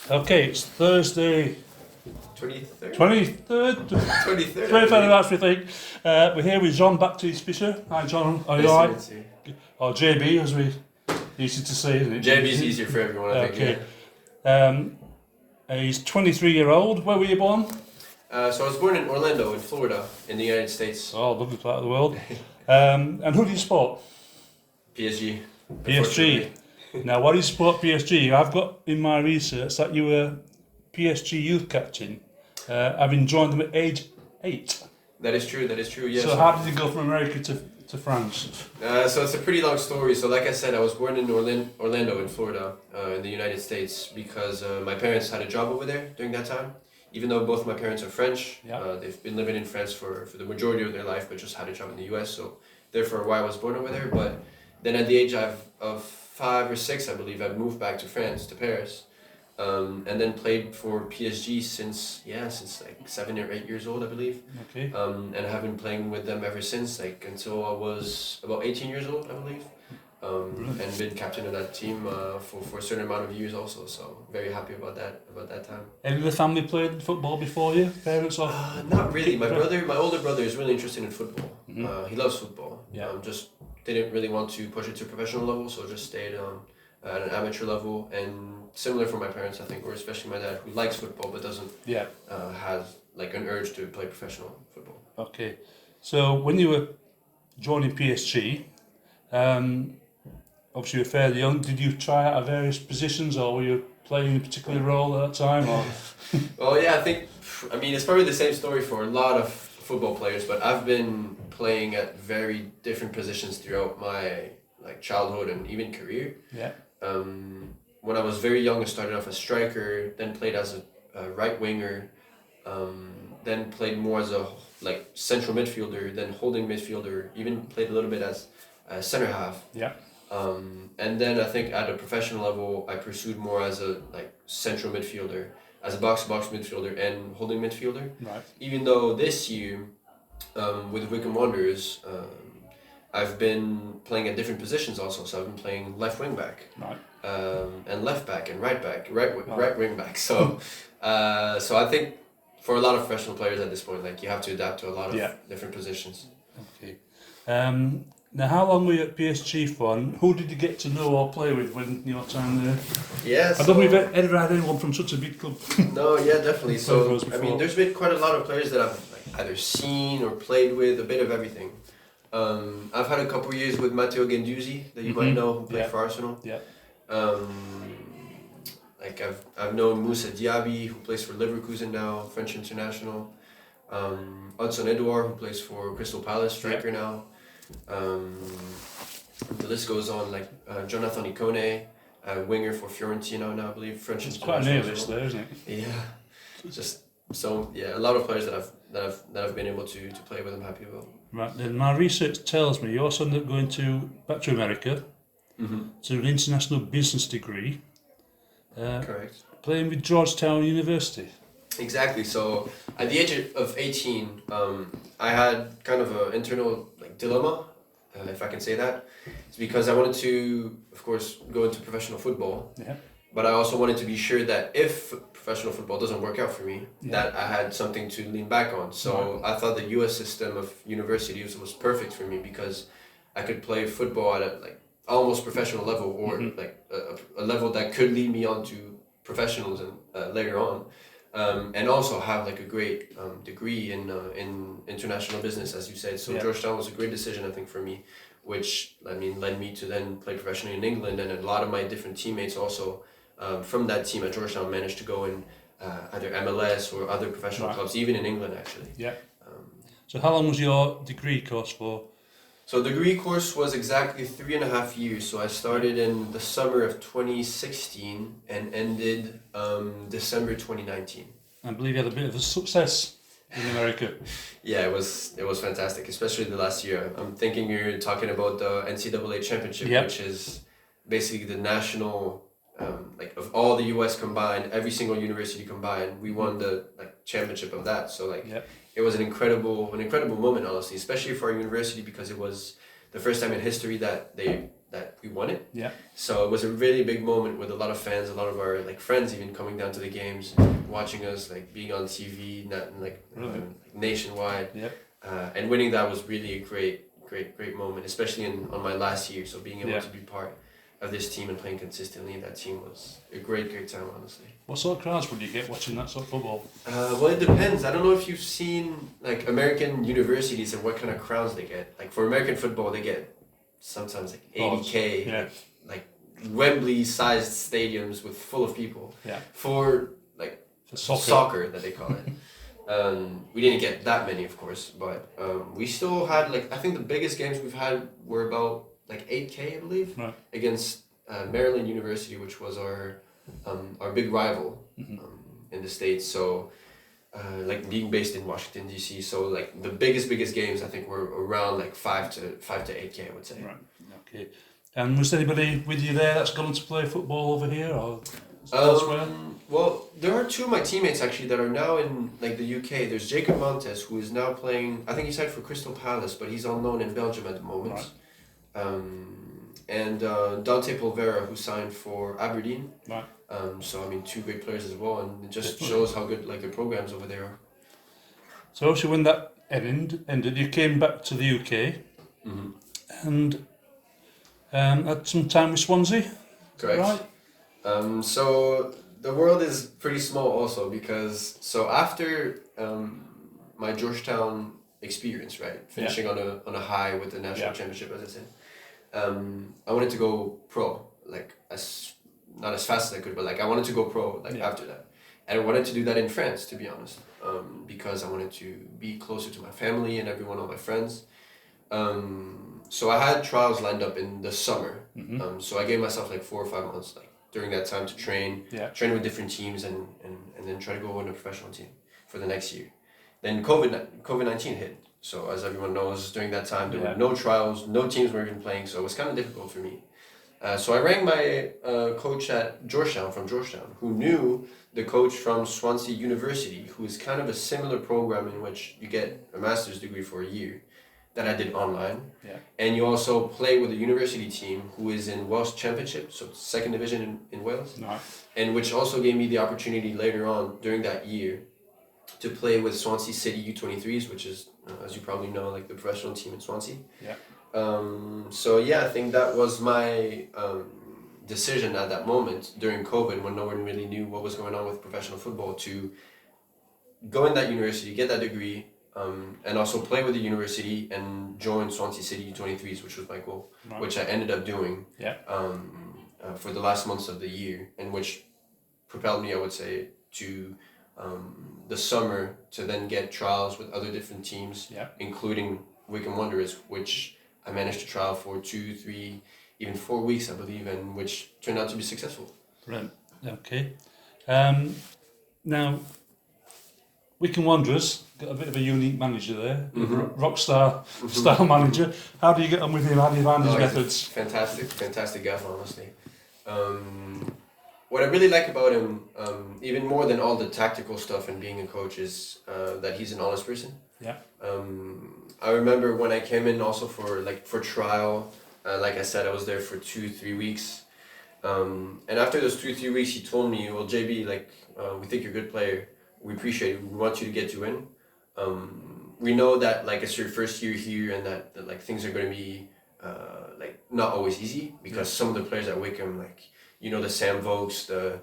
Okay, it's Thursday, 23rd? 23rd, 23rd. 23rd of March, we think. We're here with Jean-Baptiste Fischer. Hi, John. Are you all right? Or JB, as we easy to say, isn't it? JB's easier for everyone, I think. Okay. He's 23-year-old. Where were you born? So I was born in Orlando, in Florida, in the United States. Oh, lovely part of the world. And who do you support? PSG. PSG. Now, what do you support PSG? I've got in my research that you were PSG youth captain, having joined them at age 8. That is true, yes. So how did you go from America to France? So it's a pretty long story. So like I said, I was born in Orlando, in Florida, in the United States, because my parents had a job over there during that time. Even though both my parents are French, they've been living in France for the majority of their life, but just had a job in the US. So therefore why I was born over there. But then at the age of 5 or 6, I believe, I moved back to France, to Paris. And then played for PSG since like 7 or 8 years old, I believe. Okay. And I have been playing with them ever since, like until I was about 18 years old, I believe. And been captain of that team for a certain amount of years also. So very happy about that time. Any of the family played football before you? Parents or? Not really. My older brother is really interested in football. Mm-hmm. He loves football. Yeah. Just didn't really want to push it to professional level, so just stayed at an amateur level. And similar for my parents, I think, or especially my dad, who likes football but doesn't has like an urge to play professional football. Okay, so when you were joining PSG, obviously you were fairly young. Did you try out at various positions, or were you playing a particular role at that time? Or? Well, yeah, I mean, it's probably the same story for a lot of football players, but I've been playing at very different positions throughout my childhood and even career. Yeah. When I was very young, I started off as striker, then played as a right winger, then played more as a central midfielder, then holding midfielder, even played a little bit as a centre half. Yeah. And then I think at a professional level, I pursued more as a central midfielder, as a box-to-box midfielder and holding midfielder. Right. Even though this year, with Wycombe Wanderers, I've been playing at different positions also. So I've been playing left wing back, right, and left back and right wing back. So, so I think for a lot of professional players at this point, you have to adapt to a lot of different positions. Okay. Now, how long were you at PSG for, and who did you get to know or play with when your time there? Yeah, I don't know if you've ever had anyone from such a big club. No, yeah, definitely. So, I mean, there's been quite a lot of players that I've either seen or played with, a bit of everything. I've had a couple years with Matteo Guendouzi, that you might know, who played for Arsenal. Yeah. I've known Moussa Diaby, who plays for Leverkusen now, French international. Hudson Edouard, who plays for Crystal Palace, striker now. The list goes on, Jonathan Ikone, winger for Fiorentina now, I believe, French international. It's quite a name list there, isn't it? Yeah. Just so a lot of players that I've been able to play with. I'm happy about. Right, then my research tells me you also ended up going back to America to an international business degree. Correct. Playing with Georgetown University. Exactly. So at the age of 18, I had kind of an internal dilemma, if I can say that. It's because I wanted to, of course, go into professional football. Yeah. But I also wanted to be sure that if professional football doesn't work out for me, that I had something to lean back on. So I thought the U.S. system of universities was perfect for me, because I could play football at a almost professional level, or a level that could lead me on to professionalism later on, and also have a great degree in international business, as you said. So Georgetown was a great decision, I think, for me, which led me to then play professionally in England, and a lot of my different teammates also from that team at Georgetown managed to go in either MLS or other professional clubs, even in England actually. Yeah. So how long was your degree course for? So the degree course was exactly 3.5 years. So I started in the summer of 2016 and ended December 2019. I believe you had a bit of a success in America. Yeah, it was fantastic, especially the last year. I'm thinking you're talking about the NCAA championship, which is basically the national, of all the US combined, every single university combined, we won the championship of that. So it was an incredible moment, honestly, especially for our university, because it was the first time in history that they that we won it. Yeah. So it was a really big moment with a lot of fans, a lot of our like friends even coming down to the games, watching us, like being on TV, nationwide. Yeah. And winning that was really a great moment, especially on my last year. So being able to be part of this team and playing consistently in that team was a great time, honestly. What sort of crowds would you get watching that sort of football? Well, it depends. I don't know if you've seen like American universities and what kind of crowds they get. Like for American football, they get sometimes like 80K, Yeah. like Wembley-sized stadiums with full of people. Yeah. For like soccer that they call it. We didn't get that many, of course, but we still had like I think the biggest games we've had were about like 8K, I believe, Right. against Maryland University, which was our big rival in the States. So like being based in Washington DC, so like the biggest games I think were around like 5 to 8K, I would say. Right. Okay. And was anybody with you there that's gone to play football over here or elsewhere? Well, there are two of my teammates actually that are now in like the UK. There's Jacob Montes, who is now playing. I think he signed for Crystal Palace, but he's on loan in Belgium at the moment. Right. And Dante Polvera, who signed for Aberdeen. Right. So I mean, two great players as well, and it just shows how good like the programs over there are. So obviously when that ended, you came back to the UK and had some time with Swansea. Correct. Right. So the world is pretty small also because after my Georgetown experience, right, finishing on a high with the national championship, as I said, I wanted to go pro, like not as fast as I could, but like I wanted to go pro after that, and I wanted to do that in France, to be honest, because I wanted to be closer to my family and everyone, all my friends. So I had trials lined up in the summer. So I gave myself like 4 or 5 months, like during that time to train with different teams and then try to go on a professional team for the next year. Then COVID-19 hit. So as everyone knows, during that time there were no trials, no teams were even playing, so it was kind of difficult for me. So I rang my coach at Georgetown, who knew the coach from Swansea University, who is kind of a similar program in which you get a master's degree for a year, that I did online. And you also play with a university team who is in Welsh Championship, so second division in Wales. Nice. And which also gave me the opportunity later on during that year to play with Swansea City U23s, which is, as you probably know, like the professional team in Swansea. So yeah, I think that was my decision at that moment during COVID, when no one really knew what was going on with professional football, to go in that university, get that degree, and also play with the university and join Swansea City U23s, which was my goal, which I ended up doing for the last months of the year, and which propelled me, I would say, to the summer to then get trials with other different teams, including Wycombe Wanderers, which I managed to trial for 2, 3, even 4 weeks, I believe, and which turned out to be successful. Right. Okay. Now, Wycombe Wanderers got a bit of a unique manager there, rock star style manager. How do you get on with him? How do you find his methods? Fantastic guy, honestly. What I really like about him, even more than all the tactical stuff and being a coach, is that he's an honest person. I remember when I came in also for trial, like I said, I was there for 2-3 weeks. And after those 2-3 weeks, he told me, well, JB, we think you're a good player. We appreciate it. We want you to get you in. We know that it's your first year here, and that things are going to be not always easy, because some of the players at Wycombe, the Sam Vokes, the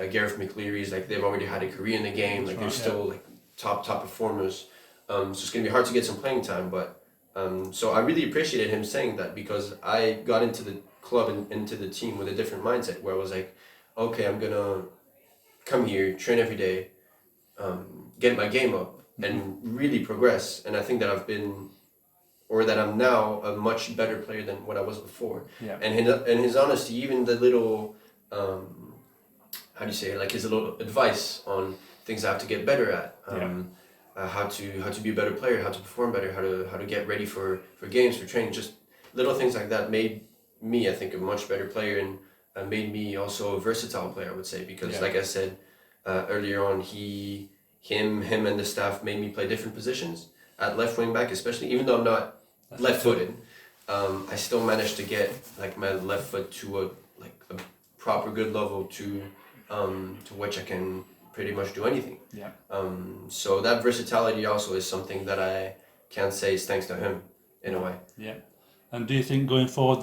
Gareth McLeary's, they've already had a career in the game. They're still top performers. So it's going to be hard to get some playing time. But so I really appreciated him saying that, because I got into the club and into the team with a different mindset, where I was like, okay, I'm going to come here, train every day, get my game up, and really progress. And I think that I'm now a much better player than what I was before. And his honesty, even the little, his little advice on things I have to get better at, how to be a better player, how to perform better, how to get ready for games, for training, just little things like that made me, I think, a much better player, and made me also a versatile player, I would say, because like I said earlier on, him and the staff made me play different positions at left wing back, especially, even though I'm not left-footed. I still managed to get like my left foot to a proper good level to which I can pretty much do anything. Yeah. So that versatility also is something that I can say is thanks to him in a way. Yeah. And do you think going forward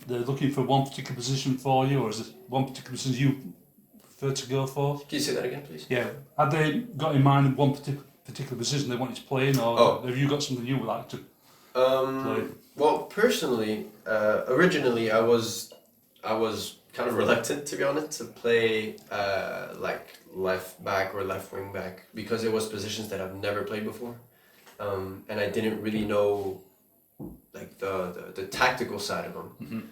they're looking for one particular position for you, or is it one particular position you prefer to go for? Can you say that again, please? Yeah. Have they got in mind one particular position they want you to play in, or have you got something you would like to play? Well, personally, originally I was kind of reluctant, to be honest, to play like left back or left wing back, because it was positions that I've never played before, and I didn't really know like the tactical side of them.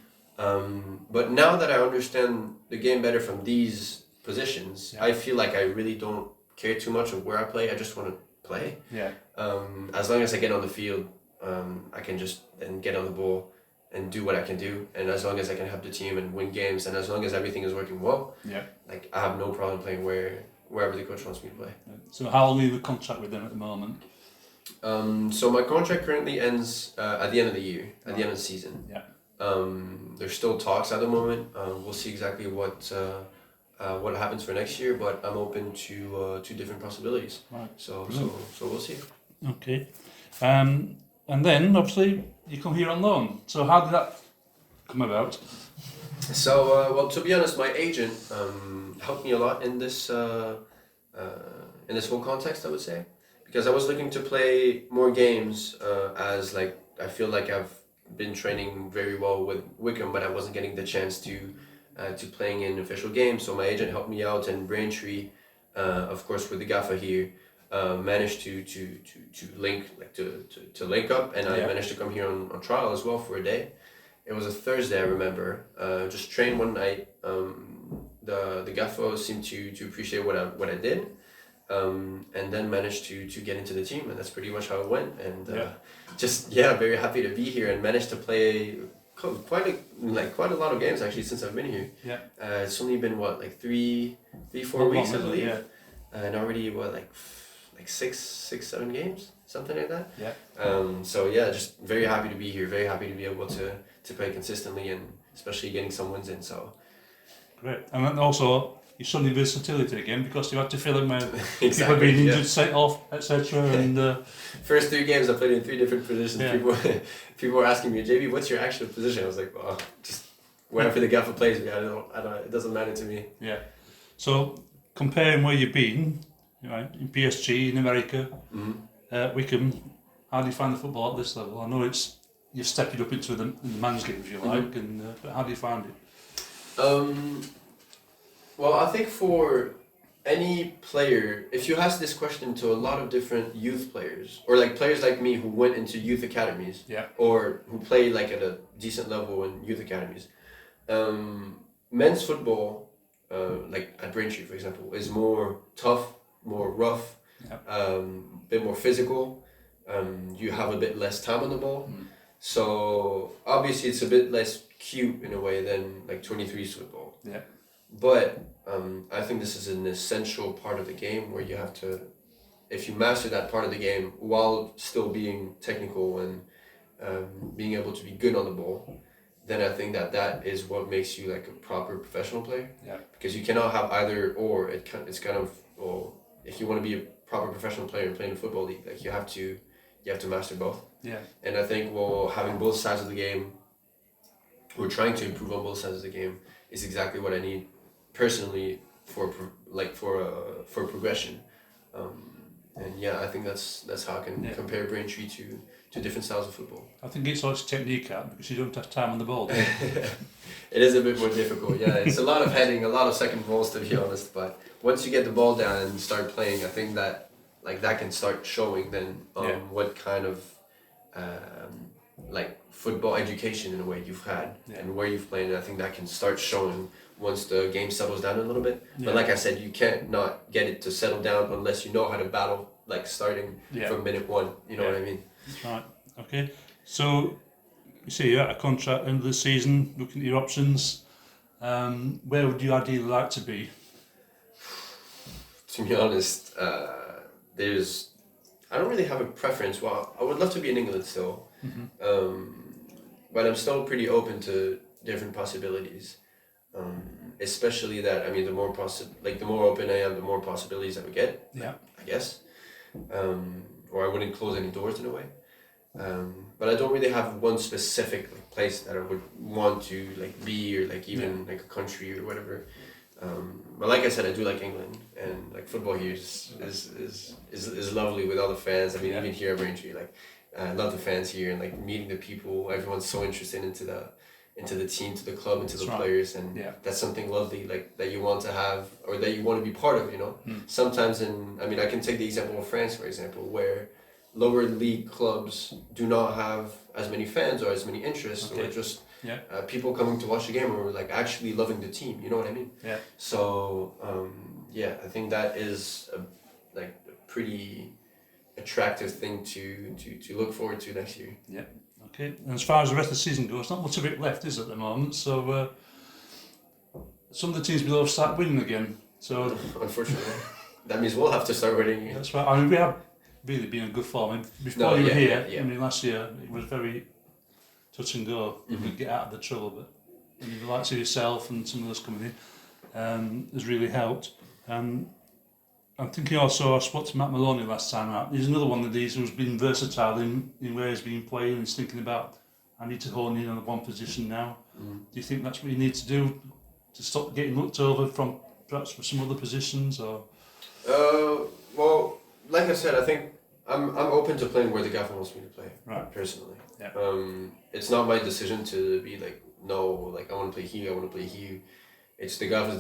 But now that I understand the game better from these positions, I feel like I really don't care too much of where I play. I just want to play. Yeah. As long as I get on the field, I can just then get on the ball and do what I can do. And as long as I can help the team and win games, and as long as everything is working well, like I have no problem playing wherever the coach wants me to play. So how long are you in contract with them at the moment? So my contract currently ends at the end of the year, at the end of the season. Yeah. There's still talks at the moment. We'll see exactly what happens for next year, but I'm open to different possibilities. Right. So we'll see. Okay. And then obviously you come here on loan. So how did that come about? So well, to be honest, my agent helped me a lot in this whole context, I would say, because I was looking to play more games as like I feel like I've been training very well with Wycombe, but I wasn't getting the chance to playing in official games. So my agent helped me out, and Braintree, of course, with the gaffer here, managed to link up, and I managed to come here on trial as well for a day. It was a Thursday, I remember. Just trained one night. The gaffer seemed to appreciate what I did, and then managed to get into the team, and that's pretty much how it went. And very happy to be here and managed to play quite a lot of games actually since I've been here. Yeah. It's only been like 4 weeks, I believe. Yeah. And already like 6-7 games, something like that. Yeah. So yeah, just very happy to be here. Very happy to be able to play consistently, and especially getting some wins in. So. Great. And then also your suddenly versatility again, because you had to fill in with people being injured, sent off, etc. And first 3 games I played in 3 different positions. Yeah. People were asking me, JB, what's your actual position? I was like, well, just wherever the gaffer plays me, I don't. It doesn't matter to me. Yeah. So comparing where you've been, in PSG in America, Wycombe, how do you find the football at this level? I know you're stepping up into the man's game, if you like, but how do you find it? Well, I think for any player, if you ask this question to a lot of different youth players, or like players like me who went into youth academies, or who play like at a decent level in youth academies, men's football, like at Braintree for example, is more tough, more rough, bit more physical. You have a bit less time on the ball, so obviously it's a bit less cute in a way than like 23's football. Yeah. But I think this is an essential part of the game where you have to, if you master that part of the game while still being technical and being able to be good on the ball, then I think that is what makes you like a proper professional player. Yeah. Because you cannot have either or. It's kind of, well, if you want to be a proper professional player and play in a football league, like you have to master both. Yeah. And I think having both sides of the game, or trying to improve on both sides of the game, is exactly what I need personally for progression. And yeah, I think that's how I can compare Braintree to different styles of football. I think it's also technique out because you don't have time on the ball. It is a bit more difficult, yeah. It's a lot of heading, a lot of second balls, to be honest. But once you get the ball down and start playing, I think that that can start showing then what kind of football education in a way you've had and where you've played. And I think that can start showing once the game settles down a little bit. Yeah. But like I said, you can't not get it to settle down unless you know how to battle, like starting from minute 1. You know what I mean? Right. Okay. So you say you're at a contract end of the season, looking at your options. Where would you ideally like to be? To be honest, I don't really have a preference. Well, I would love to be in England still. Mm-hmm. but I'm still pretty open to different possibilities. Especially that, I mean, the more open I am, the more possibilities I would get. Yeah. I guess. Or I wouldn't close any doors in a way. But I don't really have one specific place that I would want to like be, or like even like a country or whatever. But like I said, I do like England, and like football here is lovely with all the fans. I mean, even here at Braintree, like I love the fans here, and like meeting the people. Everyone's so interested into the team, to the club, into the players, and that's something lovely, like that you want to have, or that you want to be part of. You know, sometimes I mean, I can take the example of France, for example, where lower league clubs do not have as many fans or as many interests, or just people coming to watch the game, or like actually loving the team. You know what I mean? Yeah. So I think that is a pretty attractive thing to look forward to next year. Yeah. Okay. And as far as the rest of the season goes, not much of it left is at the moment. So some of the teams below start winning again. So unfortunately, that means we'll have to start winning again. That's right. I mean, we have really been in good form. I mean, before you were here, I mean, last year it was very touch and go. You could get out of the trouble, but the likes of yourself and some of us coming in has really helped. I'm thinking also, I spoke to Matt Maloney last time out. He's another one of these who's been versatile in where he's been playing, and he's thinking about, I need to hone in on one position now. Do you think that's what you need to do to stop getting looked over from perhaps for some other positions? Or well, like I said, I think I'm open to playing where the gaffer wants me to play. Right. Personally. Yeah. It's not my decision to be like, no, like I want to play here, I want to play here. It's the gaffer's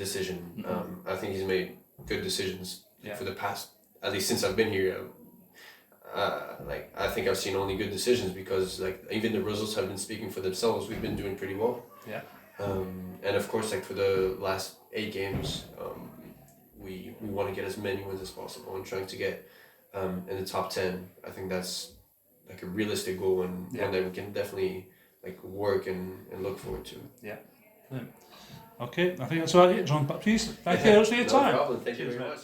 decision. I think he's made good decisions for the past, at least since I've been here. Like I think I've seen only good decisions, because like even the results have been speaking for themselves. We've been doing pretty well. Yeah. And of course, like for the last 8 games, we want to get as many wins as possible, and trying to get in the top 10. I think that's like a realistic goal, and one that we can definitely like work and look forward to. Yeah. Okay, I think that's about it, Jean-Baptiste. Thank you for your time. No problem. Thank you very much.